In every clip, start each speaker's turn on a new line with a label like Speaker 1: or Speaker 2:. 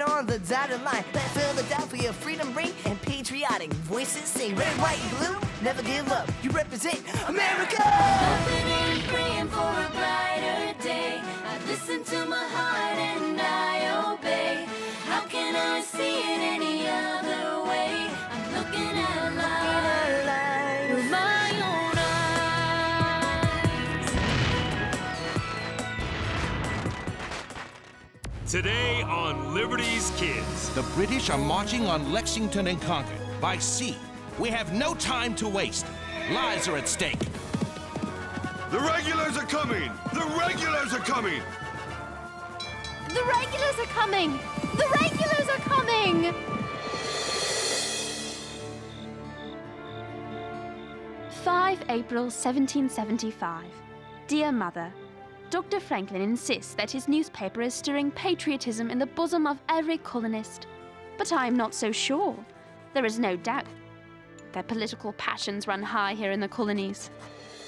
Speaker 1: it on the dotted line. Let Philadelphia freedom ring and patriotic voices say red, white, blue, never give up. You represent America!
Speaker 2: Hoping and praying for a brighter day. I listen to my heart and I obey. How can I see it any other way? I'm looking at life through my own eyes.
Speaker 3: Today on Liberty's Kids.
Speaker 4: The British are marching on Lexington and Concord by sea. We have no time to waste. Lives are at stake.
Speaker 5: The regulars are coming! The regulars are coming!
Speaker 6: The regulars are coming! The regulars are coming! 5 April 1775. Dear Mother, Dr. Franklin insists that his newspaper is stirring patriotism in the bosom of every colonist. But I am not so sure. There is no doubt that political passions run high here in the colonies.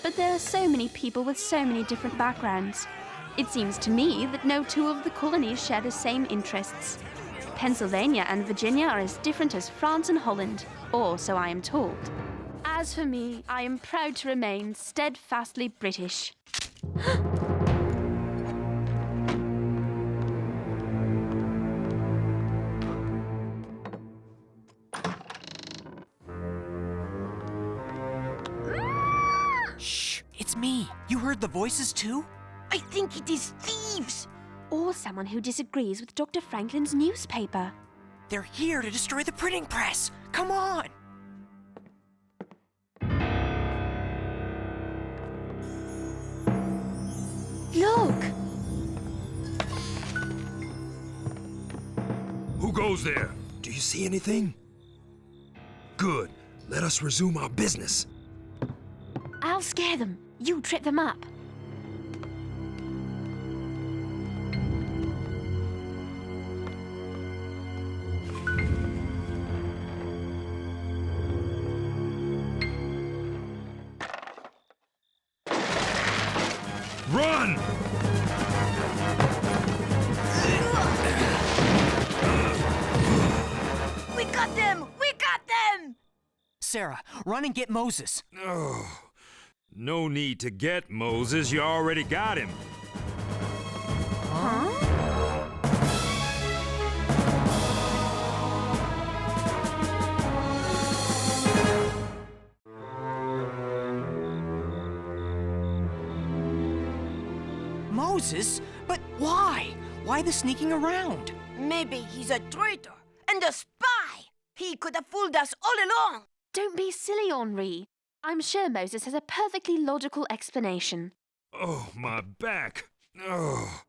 Speaker 6: But there are so many people with so many different backgrounds. It seems to me that no two of the colonies share the same interests. Pennsylvania and Virginia are as different as France and Holland, or so I am told. As for me, I am proud to remain steadfastly British.
Speaker 7: Shh, it's me. You heard the voices too?
Speaker 1: I think it is thieves!
Speaker 6: Or someone who disagrees with Dr. Franklin's newspaper.
Speaker 7: They're here to destroy the printing press. Come on.
Speaker 6: Look!
Speaker 3: Who goes there?
Speaker 8: Do you see anything? Good. Let us resume our business.
Speaker 6: I'll scare them. You trip them up.
Speaker 3: Run!
Speaker 1: We got them! We got them!
Speaker 7: Sarah, run and get Moses.
Speaker 3: Oh, no need to get Moses. You already got him.
Speaker 6: Huh?
Speaker 7: Moses? But why? Why the sneaking around?
Speaker 1: Maybe he's a traitor and a spy! He could have fooled us all along!
Speaker 6: Don't be silly, Henri. I'm sure Moses has a perfectly logical explanation.
Speaker 3: Oh, my back. Oh.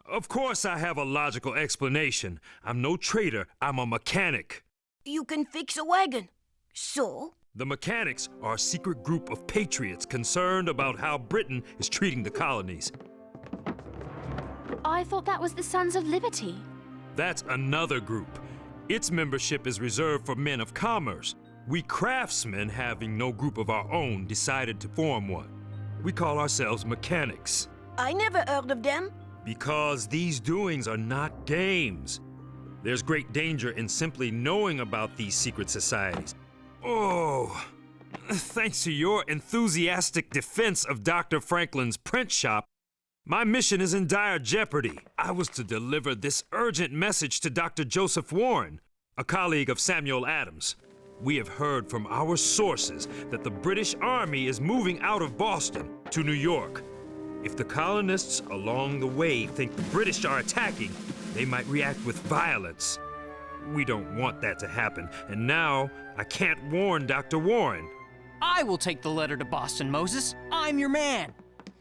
Speaker 3: Of course I have a logical explanation. I'm no traitor. I'm a mechanic.
Speaker 1: You can fix a wagon. So?
Speaker 3: The mechanics are a secret group of patriots concerned about how Britain is treating the colonies.
Speaker 6: I thought that was the Sons of Liberty.
Speaker 3: That's another group. Its membership is reserved for men of commerce. We craftsmen, having no group of our own, decided to form one. We call ourselves mechanics.
Speaker 1: I never heard of them.
Speaker 3: Because these doings are not games. There's great danger in simply knowing about these secret societies. Oh, thanks to your enthusiastic defense of Dr. Franklin's print shop, my mission is in dire jeopardy. I was to deliver this urgent message to Dr. Joseph Warren, a colleague of Samuel Adams. We have heard from our sources that the British Army is moving out of Boston to New York. If the colonists along the way think the British are attacking, they might react with violence. We don't want that to happen, and now I can't warn Dr. Warren.
Speaker 7: I will take the letter to Boston, Moses. I'm your man.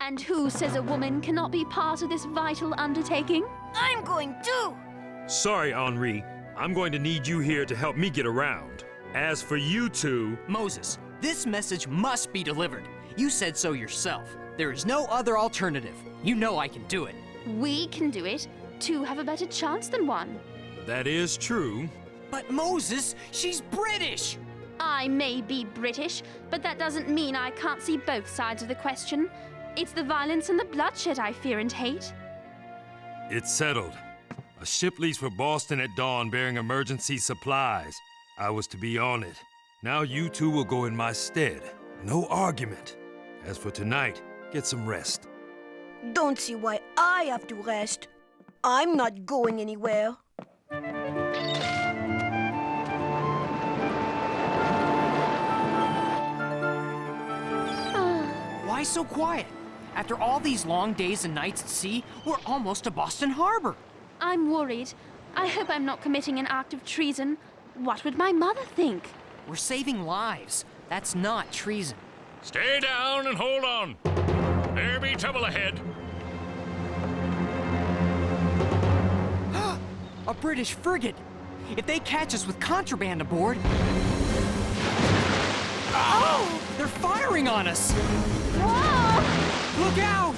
Speaker 6: And who says a woman cannot be part of this vital undertaking?
Speaker 1: I'm going too!
Speaker 3: Sorry, Henri. I'm going to need you here to help me get around. As for you two...
Speaker 7: Moses, this message must be delivered. You said so yourself. There is no other alternative. You know I can do it.
Speaker 6: We can do it. Two have a better chance than one.
Speaker 3: That is true.
Speaker 7: But Moses, she's British!
Speaker 6: I may be British, but that doesn't mean I can't see both sides of the question. It's the violence and the bloodshed I fear and hate.
Speaker 3: It's settled. A A ship leaves for Boston at dawn bearing emergency supplies. I was to be on it. Now you two will go in my stead. No argument. As for tonight, get some rest.
Speaker 9: Don't see why I have to rest. I'm not going anywhere.
Speaker 7: Why so quiet? After all these long days and nights at sea, we're almost to Boston Harbor.
Speaker 6: I'm worried. I hope I'm not committing an act of treason. What would my mother think?
Speaker 7: We're saving lives. That's not treason.
Speaker 10: Stay down and hold on. There be trouble ahead.
Speaker 7: A British frigate. If they catch us with contraband aboard... Oh! They're firing on us!
Speaker 6: Whoa!
Speaker 7: Look out!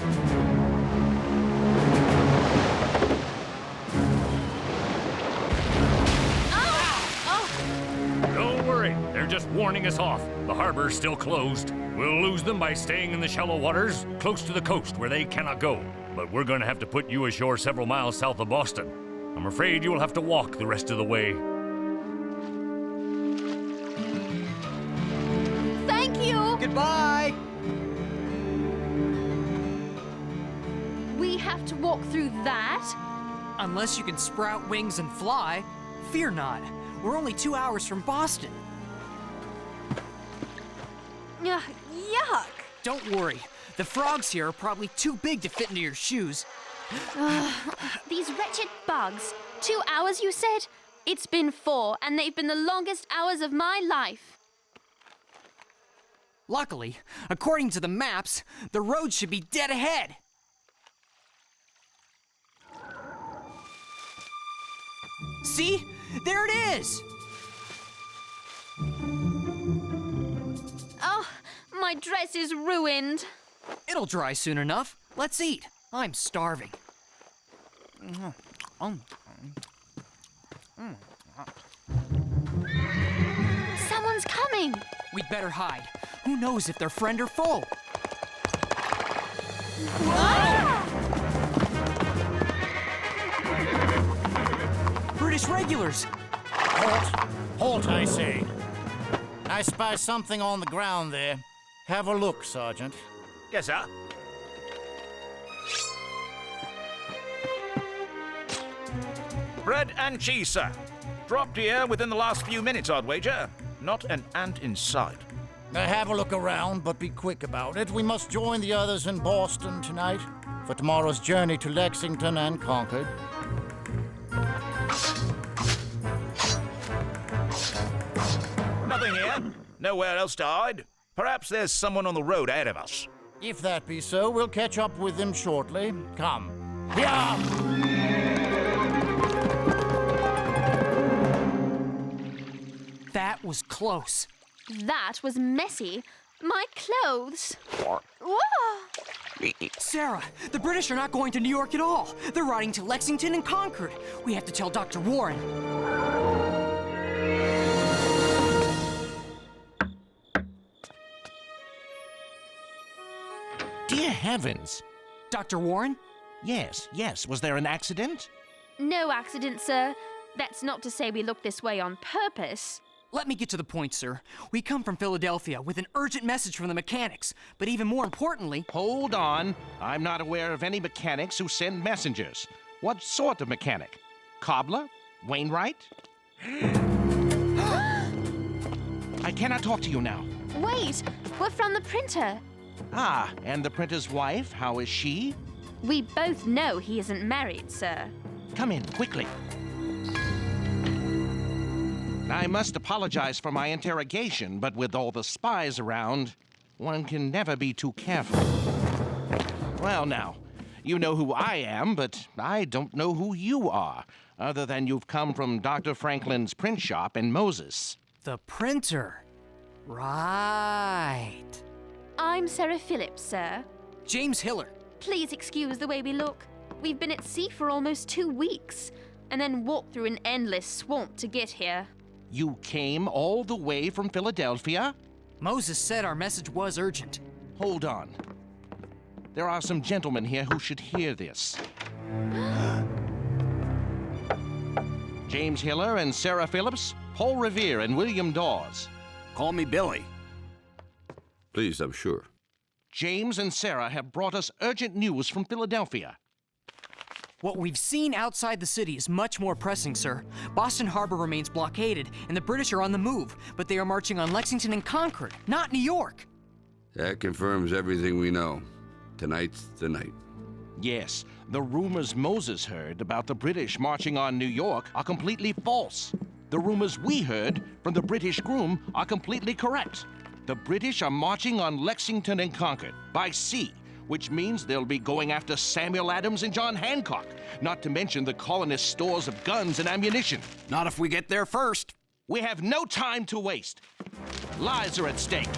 Speaker 10: Don't worry, they're just warning us off. The harbor's still closed. We'll lose them by staying in the shallow waters, close to the coast where they cannot go. But we're going to have to put you ashore several miles south of Boston. I'm afraid you'll have to walk the rest of the way.
Speaker 6: Thank you!
Speaker 7: Goodbye!
Speaker 6: We have to walk through that?
Speaker 7: Unless you can sprout wings and fly, fear not. We're only 2 hours from Boston.
Speaker 6: Ugh, yuck!
Speaker 7: Don't worry. The frogs here are probably too big to fit into your shoes.
Speaker 6: These wretched bugs. 2 hours, you said? It's been 4, and they've been the longest hours of my life.
Speaker 7: Luckily, according to the maps, the road should be dead ahead. See? There it is!
Speaker 6: Oh, my dress is ruined.
Speaker 7: It'll dry soon enough. Let's eat. I'm starving.
Speaker 6: Someone's coming.
Speaker 7: We'd better hide. Who knows if they're friend or foe? British regulars!
Speaker 11: Halt! Halt, I say. I spy something on the ground there. Have a look, Sergeant.
Speaker 10: Yes, sir.
Speaker 12: Bread and cheese, sir. Dropped here within the last few minutes, I'd wager. Not an ant in sight.
Speaker 11: Have a look around, but be quick about it. We must join the others in Boston tonight for tomorrow's journey to Lexington and Concord.
Speaker 12: Nothing here. Nowhere else to hide. Perhaps there's someone on the road ahead of us.
Speaker 11: If that be so, we'll catch up with them shortly. Come. Here!
Speaker 7: That was close.
Speaker 6: That was messy. My clothes. Whoa!
Speaker 7: Sarah, the British are not going to New York at all. They're riding to Lexington and Concord. We have to tell Dr. Warren.
Speaker 4: Dear heavens!
Speaker 7: Dr. Warren?
Speaker 4: Yes. Was there an accident?
Speaker 6: No accident, sir. That's not to say we look this way on purpose.
Speaker 7: Let me get to the point, sir. We come from Philadelphia with an urgent message from the mechanics, but even more importantly...
Speaker 4: Hold on. I'm not aware of any mechanics who send messengers. What sort of mechanic? Cobbler? Wainwright? I cannot talk to you now.
Speaker 6: Wait, we're from the printer.
Speaker 4: Ah, and the printer's wife, how is she?
Speaker 6: We both know he isn't married, sir.
Speaker 4: Come in, quickly. I must apologize for my interrogation, but with all the spies around, one can never be too careful. Well, now, you know who I am, but I don't know who you are, other than you've come from Dr. Franklin's print shop in Moses.
Speaker 7: The printer. Right.
Speaker 6: I'm Sarah Phillips, sir.
Speaker 7: James Hiller.
Speaker 6: Please excuse the way we look. We've been at sea for almost 2 weeks, and then walked through an endless swamp to get here.
Speaker 4: You came all the way from Philadelphia?
Speaker 7: Moses said our message was urgent.
Speaker 4: Hold on. There are some gentlemen here who should hear this. James Hiller and Sarah Phillips, Paul Revere and William Dawes.
Speaker 13: Call me Billy.
Speaker 5: Please, I'm sure.
Speaker 4: James and Sarah have brought us urgent news from Philadelphia.
Speaker 7: What we've seen outside the city is much more pressing, sir. Boston Harbor remains blockaded, and the British are on the move, but they are marching on Lexington and Concord, not New York.
Speaker 5: That confirms everything we know. Tonight's the night.
Speaker 4: Yes, the rumors Moses heard about the British marching on New York are completely false. The rumors we heard from the British groom are completely correct. The British are marching on Lexington and Concord by sea, which means they'll be going after Samuel Adams and John Hancock, not to mention the colonists' stores of guns and ammunition.
Speaker 13: Not if we get there first.
Speaker 4: We have no time to waste. Lives are at stake.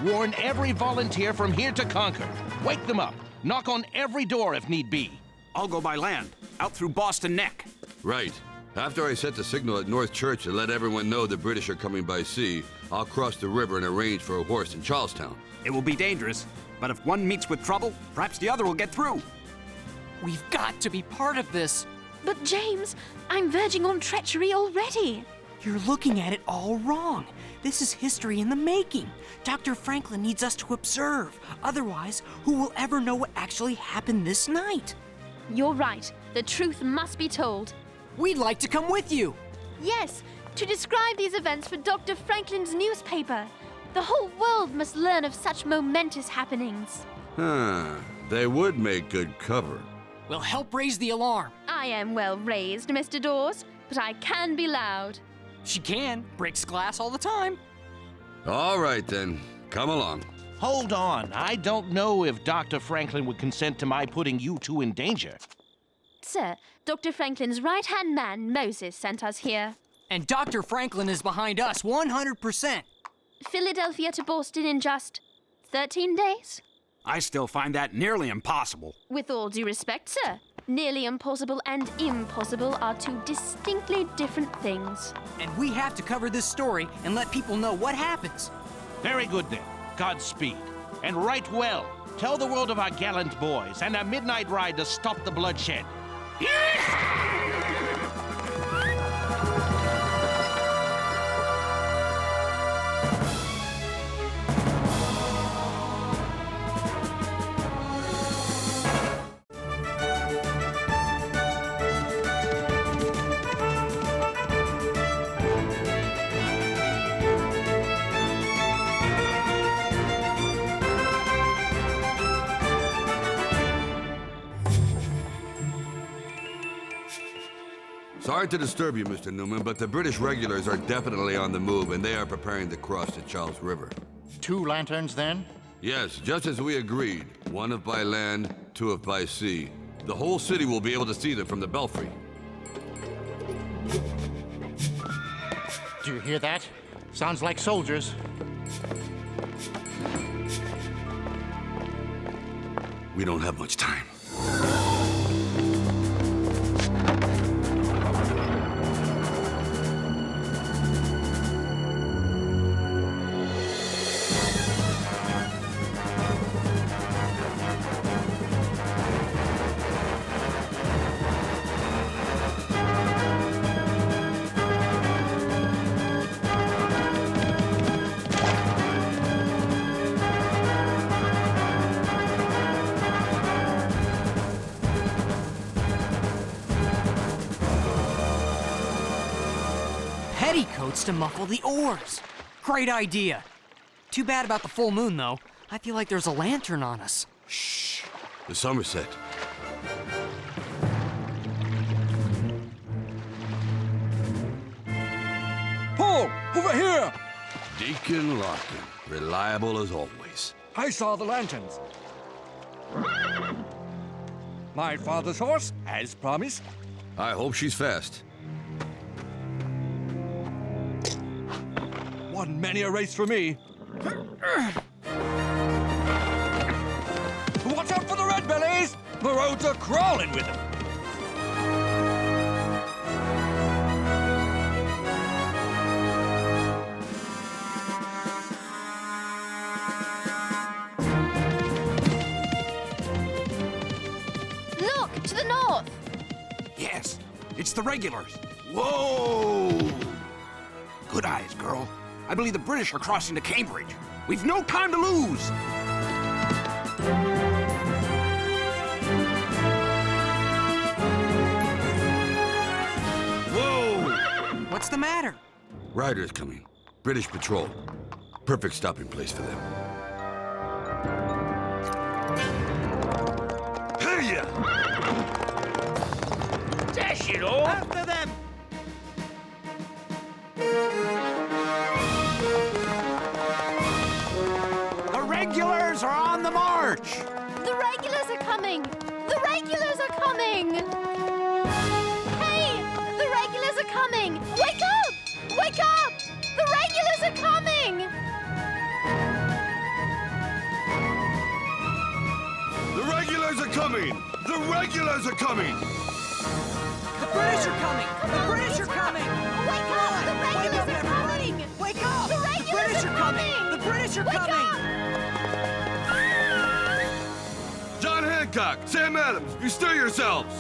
Speaker 4: Warn every volunteer from here to Concord. Wake them up. Knock on every door if need be.
Speaker 13: I'll go by land, out through Boston Neck.
Speaker 5: Right. After I set the signal at North Church and let everyone know the British are coming by sea, I'll cross the river and arrange for a horse in Charlestown.
Speaker 13: It will be dangerous, but if one meets with trouble, perhaps the other will get through.
Speaker 7: We've got to be part of this.
Speaker 6: But James, I'm verging on treachery already.
Speaker 7: You're looking at it all wrong. This is history in the making. Dr. Franklin needs us to observe. Otherwise, who will ever know what actually happened this night?
Speaker 6: You're right. The truth must be told.
Speaker 7: We'd like to come with you.
Speaker 6: Yes, to describe these events for Dr. Franklin's newspaper. The whole world must learn of such momentous happenings.
Speaker 5: They would make good cover.
Speaker 7: We'll help raise the alarm.
Speaker 6: I am well raised, Mr. Dawes, but I can be loud.
Speaker 7: She can. Breaks glass all the time.
Speaker 5: All right, then. Come along.
Speaker 4: Hold on. I don't know if Dr. Franklin would consent to my putting you two in danger.
Speaker 6: Sir, Dr. Franklin's right-hand man, Moses, sent us here.
Speaker 7: And Dr. Franklin is behind us 100%.
Speaker 6: Philadelphia to Boston in just 13 days?
Speaker 13: I still find that nearly impossible.
Speaker 6: With all due respect, sir, nearly impossible and impossible are two distinctly different things.
Speaker 7: And we have to cover this story and let people know what happens.
Speaker 4: Very good, then. Godspeed. And right well. Tell the world of our gallant boys and our midnight ride to stop the bloodshed.
Speaker 5: Sorry to disturb you, Mr. Newman, but the British regulars are definitely on the move, and they are preparing to cross the Charles River.
Speaker 11: 2 lanterns, then?
Speaker 5: Yes, just as we agreed. 1 if by land, 2 if by sea. The whole city will be able to see them from the belfry.
Speaker 11: Do you hear that? Sounds like soldiers.
Speaker 5: We don't have much time.
Speaker 7: Petticoats to muffle the oars. Great idea. Too bad about the full moon, though. I feel like there's a lantern on us.
Speaker 5: Shh. The Somerset.
Speaker 14: Paul, over here!
Speaker 5: Deacon Larkin. Reliable as always.
Speaker 14: I saw the lanterns. My father's horse, as promised.
Speaker 5: I hope she's fast.
Speaker 14: One many a race for me. Watch out for the red bellies! The roads are crawling with them.
Speaker 6: To the north!
Speaker 13: Yes, it's the regulars. Whoa! Good eyes, girl. I believe the British are crossing to Cambridge. We've no time to lose!
Speaker 5: Whoa!
Speaker 7: What's the matter?
Speaker 5: Riders coming. British patrol. Perfect stopping place for them. Hey ya!
Speaker 12: Dash it all!
Speaker 14: After them!
Speaker 13: The regulars are on the march!
Speaker 6: The regulars are coming! The regulars are coming! Hey! The regulars are coming! Wake up! Wake up! The regulars are coming!
Speaker 5: The regulars are coming! The regulars are coming!
Speaker 7: The British are coming! The British are coming!
Speaker 6: Wake up! The regulars are coming!
Speaker 7: Wake up!
Speaker 6: The regulars
Speaker 7: British
Speaker 6: are
Speaker 7: are coming!
Speaker 6: coming!
Speaker 7: The British are
Speaker 6: Wake
Speaker 7: coming!
Speaker 6: up!
Speaker 5: John Hancock, Sam Adams, bestir yourselves!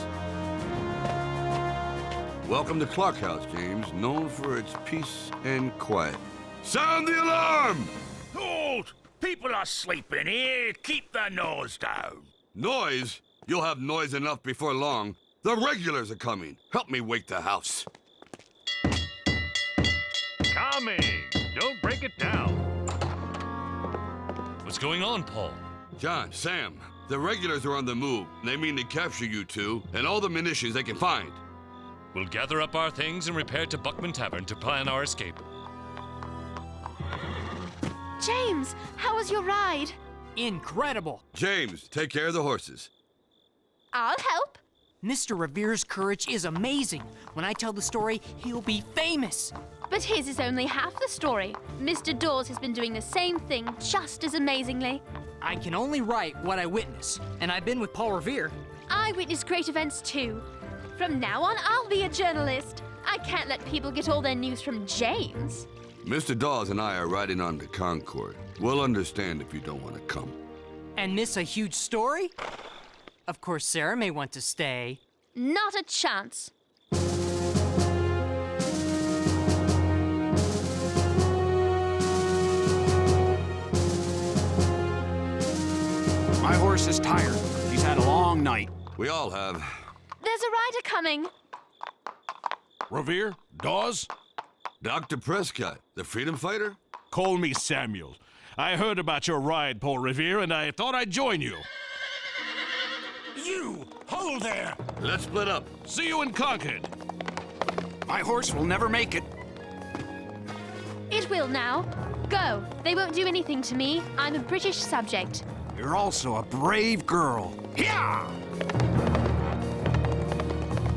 Speaker 5: Welcome to Clark House, James, known for its peace and quiet. Sound the alarm!
Speaker 12: Halt! People are sleeping here. Keep the noise down.
Speaker 5: Noise? You'll have noise enough before long. The regulars are coming. Help me wake the house.
Speaker 10: Coming! Don't break it down.
Speaker 3: What's going on, Paul?
Speaker 5: John, Sam, the regulars are on the move. They mean to capture you two and all the munitions they can find.
Speaker 3: We'll gather up our things and repair to Buckman Tavern to plan our escape.
Speaker 6: James, how was your ride?
Speaker 7: Incredible!
Speaker 5: James, take care of the horses.
Speaker 6: I'll help.
Speaker 7: Mr. Revere's courage is amazing. When I tell the story, he'll be famous.
Speaker 6: But his is only half the story. Mr. Dawes has been doing the same thing just as amazingly.
Speaker 7: I can only write what I witness, and I've been with Paul Revere.
Speaker 6: I witness great events too. From now on, I'll be a journalist. I can't let people get all their news from James.
Speaker 5: Mr. Dawes and I are riding on to Concord. We'll understand if you don't want to come.
Speaker 7: And miss a huge story? Of course, Sarah may want to stay.
Speaker 6: Not a chance.
Speaker 13: My horse is tired. He's had a long night.
Speaker 5: We all have.
Speaker 6: There's a rider coming.
Speaker 15: Revere? Dawes?
Speaker 5: Dr. Prescott, the freedom fighter?
Speaker 15: Call me Samuel. I heard about your ride, Paul Revere, and I thought I'd join you.
Speaker 11: You! Hold there!
Speaker 5: Let's split up.
Speaker 15: See you in Concord.
Speaker 13: My horse will never make it.
Speaker 6: It will now. Go. They won't do anything to me. I'm a British subject.
Speaker 13: You're also a brave girl. Yeah!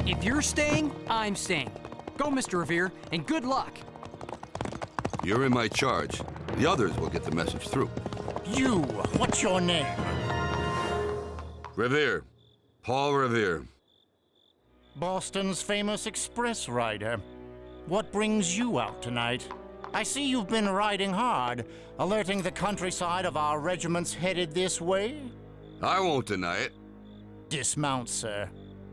Speaker 7: If you're staying, I'm staying. Go, Mr. Revere, and good luck.
Speaker 5: You're in my charge. The others will get the message through.
Speaker 11: You! What's your name?
Speaker 5: Revere. Paul Revere.
Speaker 11: Boston's famous express rider. What brings you out tonight? I see you've been riding hard, alerting the countryside of our regiments headed this way.
Speaker 5: I won't deny it.
Speaker 11: Dismount, sir.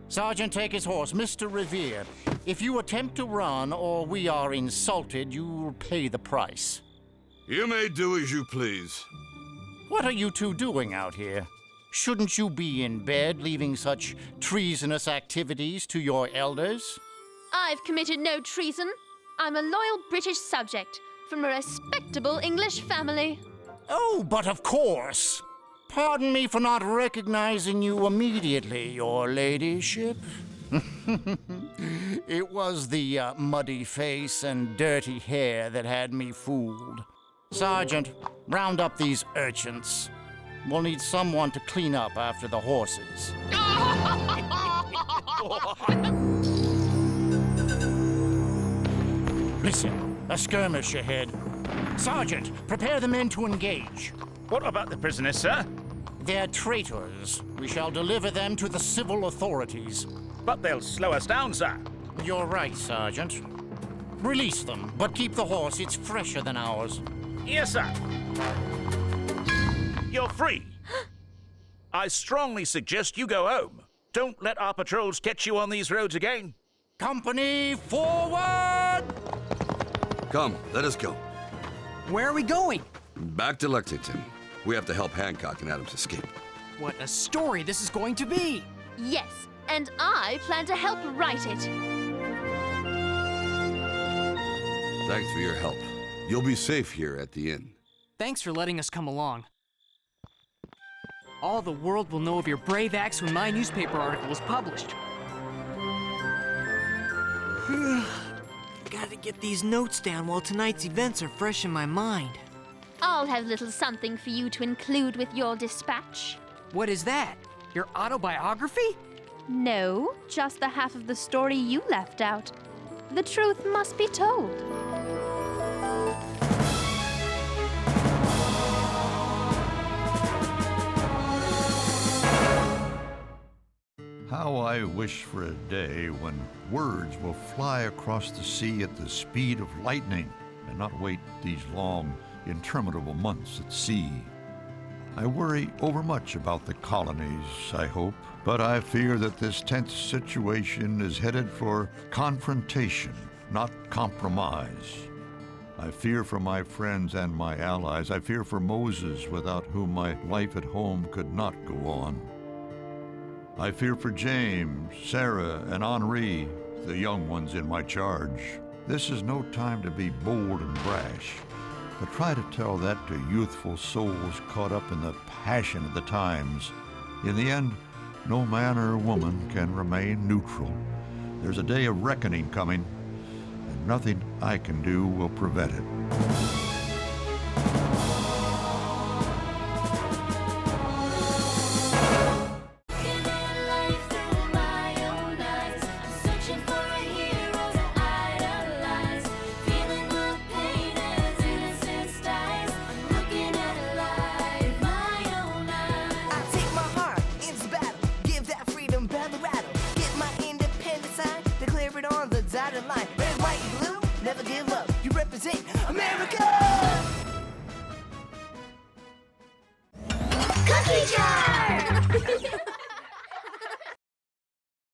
Speaker 11: Sergeant, take his horse, Mr. Revere. If you attempt to run or we are insulted, you'll pay the price.
Speaker 5: You may do as you please.
Speaker 11: What are you two doing out here? Shouldn't you be in bed, leaving such treasonous activities to your elders?
Speaker 6: I've committed no treason. I'm a loyal British subject from a respectable English family.
Speaker 11: Oh, but of course. Pardon me for not recognizing you immediately, your ladyship. It was the muddy face and dirty hair that had me fooled. Sergeant, round up these urchins. We'll need someone to clean up after the horses. Listen, a skirmish ahead. Sergeant, prepare the men to engage.
Speaker 12: What about the prisoners, sir?
Speaker 11: They're traitors. We shall deliver them to the civil authorities.
Speaker 12: But they'll slow us down, sir.
Speaker 11: You're right, Sergeant. Release them, but keep the horse. It's fresher than ours.
Speaker 12: Yes, sir. You're free. I strongly suggest you go home. don't let our patrols catch you on these roads again.
Speaker 11: Company, forward!
Speaker 5: Come, let us go.
Speaker 7: Where are we going?
Speaker 5: Back to Lexington. We have to help Hancock and Adams escape.
Speaker 7: What a story this is going to be!
Speaker 6: Yes, and I plan to help write it.
Speaker 5: Thanks for your help. You'll be safe here at the inn.
Speaker 7: Thanks for letting us come along. All the world will know of your brave acts when my newspaper article is published.
Speaker 16: Gotta get these notes down while tonight's events are fresh in my mind.
Speaker 6: I'll have little something for you to include with your dispatch.
Speaker 7: What is that? Your autobiography?
Speaker 6: No, just the half of the story you left out. The truth must be told.
Speaker 17: How I wish for a day when words will fly across the sea at the speed of lightning and not wait these long, interminable months at sea. I worry overmuch about the colonies, I hope, but I fear that this tense situation is headed for confrontation, not compromise. I fear for my friends and my allies. I fear for Moses, without whom my life at home could not go on. I fear for James, Sarah, and Henri, the young ones in my charge. This is no time to be bold and brash, but try to tell that to youthful souls caught up in the passion of the times. In the end, no man or woman can remain neutral. There's a day of reckoning coming, and nothing I can do will prevent it.
Speaker 1: Line. Red, white, and blue, never give up. You represent America!
Speaker 2: Cookie jar!